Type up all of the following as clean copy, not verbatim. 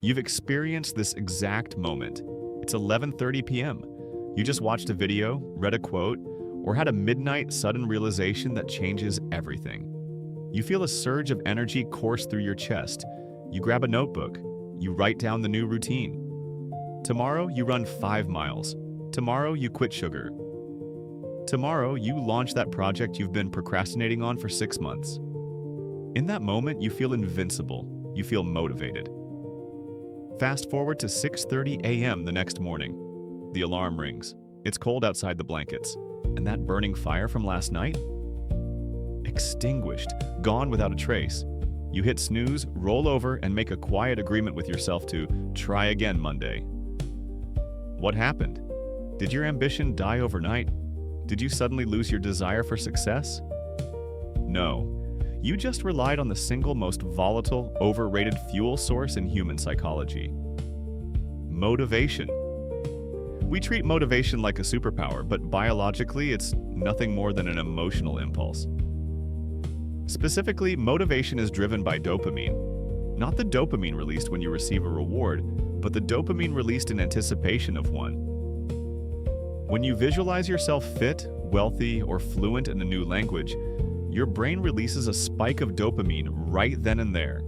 You've experienced this exact moment. It's 11:30 p.m. You just watched a video, read a quote, or had a midnight sudden realization that changes everything. You feel a surge of energy course through your chest. You grab a notebook. You write down the new routine. Tomorrow, you run 5 miles. Tomorrow, you quit sugar. Tomorrow, you launch that project you've been procrastinating on for 6 months. In that moment, you feel invincible. You feel motivated. Fast forward to 6:30 a.m. the next morning. The alarm rings. It's cold outside the blankets. And that burning fire from last night? Extinguished, gone without a trace. You hit snooze, roll over, and make a quiet agreement with yourself to try again Monday. What happened? Did your ambition die overnight? Did you suddenly lose your desire for success? No. You just relied on the single most volatile, overrated fuel source in human psychology. Motivation. We treat motivation like a superpower, but biologically, it's nothing more than an emotional impulse. Specifically, motivation is driven by dopamine. Not the dopamine released when you receive a reward, but the dopamine released in anticipation of one. When you visualize yourself fit, wealthy, or fluent in a new language, your brain releases a spike of dopamine right then and there.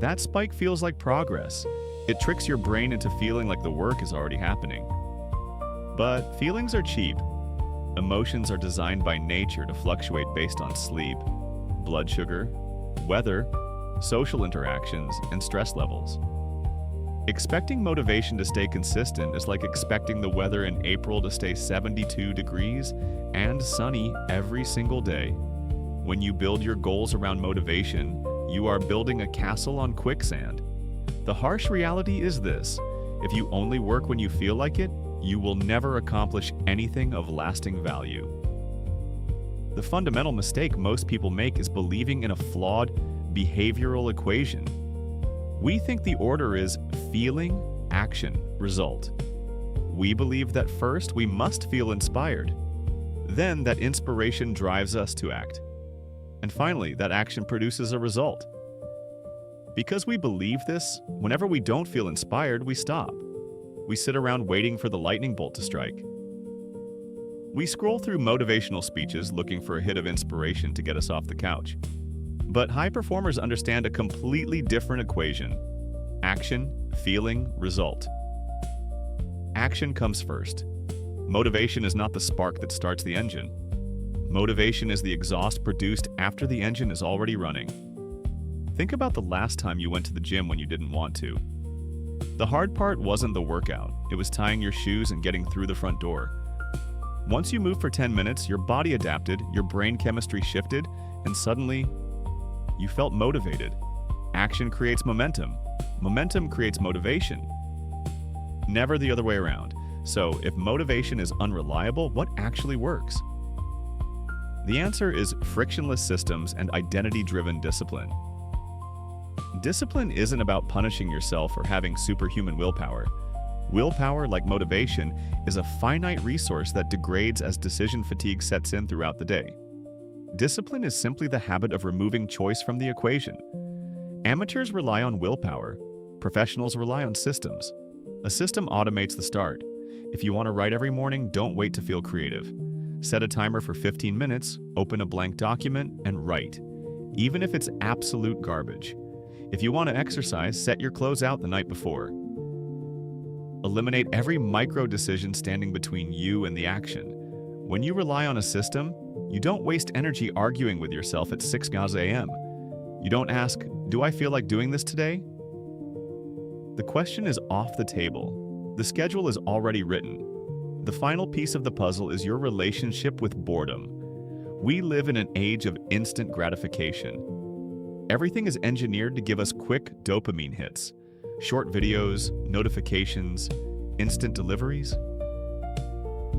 That spike feels like progress. It tricks your brain into feeling like the work is already happening. But feelings are cheap. Emotions are designed by nature to fluctuate based on sleep, blood sugar, weather, social interactions, and stress levels. Expecting motivation to stay consistent is like expecting the weather in April to stay 72 degrees and sunny every single day. When you build your goals around motivation, you are building a castle on quicksand. The harsh reality is this: if you only work when you feel like it, you will never accomplish anything of lasting value. The fundamental mistake most people make is believing in a flawed behavioral equation. We think the order is feeling, action, result. We believe that first we must feel inspired, then that inspiration drives us to act, and finally that action produces a result. Because we believe this, whenever we don't feel inspired, we stop. We sit around waiting for the lightning bolt to strike. We scroll through motivational speeches looking for a hit of inspiration to get us off the couch. But high performers understand a completely different equation: action, feeling, result. Action comes first. Motivation is not the spark that starts the engine. Motivation is the exhaust produced after the engine is already running. Think about the last time you went to the gym when you didn't want to. The hard part wasn't the workout, it was tying your shoes and getting through the front door. Once you moved for 10 minutes, your body adapted, your brain chemistry shifted, and suddenly, you felt motivated. Action creates momentum. Momentum creates motivation. Never the other way around. So, if motivation is unreliable, what actually works? The answer is frictionless systems and identity-driven discipline. Discipline isn't about punishing yourself or having superhuman willpower. Willpower, like motivation, is a finite resource that degrades as decision fatigue sets in throughout the day. Discipline is simply the habit of removing choice from the equation. Amateurs rely on willpower. Professionals rely on systems. A system automates the start. If you want to write every morning, don't wait to feel creative. Set a timer for 15 minutes, open a blank document, and write, even if it's absolute garbage. If you want to exercise, set your clothes out the night before. Eliminate every micro decision standing between you and the action. When you rely on a system, you don't waste energy arguing with yourself at 6 a.m. You don't ask, "Do I feel like doing this today?" The question is off the table. The schedule is already written. The final piece of the puzzle is your relationship with boredom. We live in an age of instant gratification. Everything is engineered to give us quick dopamine hits. Short videos, notifications, instant deliveries.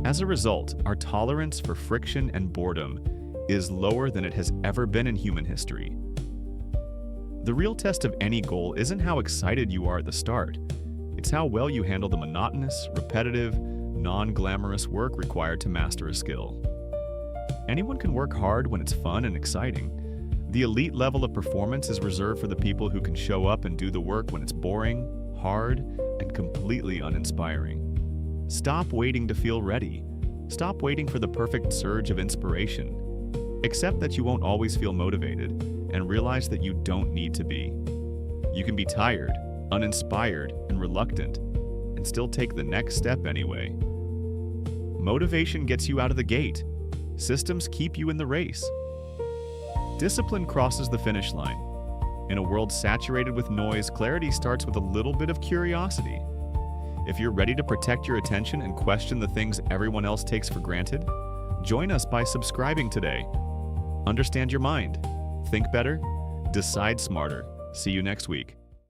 As a result, our tolerance for friction and boredom is lower than it has ever been in human history. The real test of any goal isn't how excited you are at the start. It's how well you handle the monotonous, repetitive, non-glamorous work required to master a skill. Anyone can work hard when it's fun and exciting. The elite level of performance is reserved for the people who can show up and do the work when it's boring, hard, and completely uninspiring. Stop waiting to feel ready. Stop waiting for the perfect surge of inspiration. Accept that you won't always feel motivated, and realize that you don't need to be. You can be tired, uninspired, and reluctant, and still take the next step anyway. Motivation gets you out of the gate. Systems keep you in the race. Discipline crosses the finish line. In a world saturated with noise, clarity starts with a little bit of curiosity. If you're ready to protect your attention and question the things everyone else takes for granted, join us by subscribing today. Understand your mind. Think better. Decide smarter. See you next week.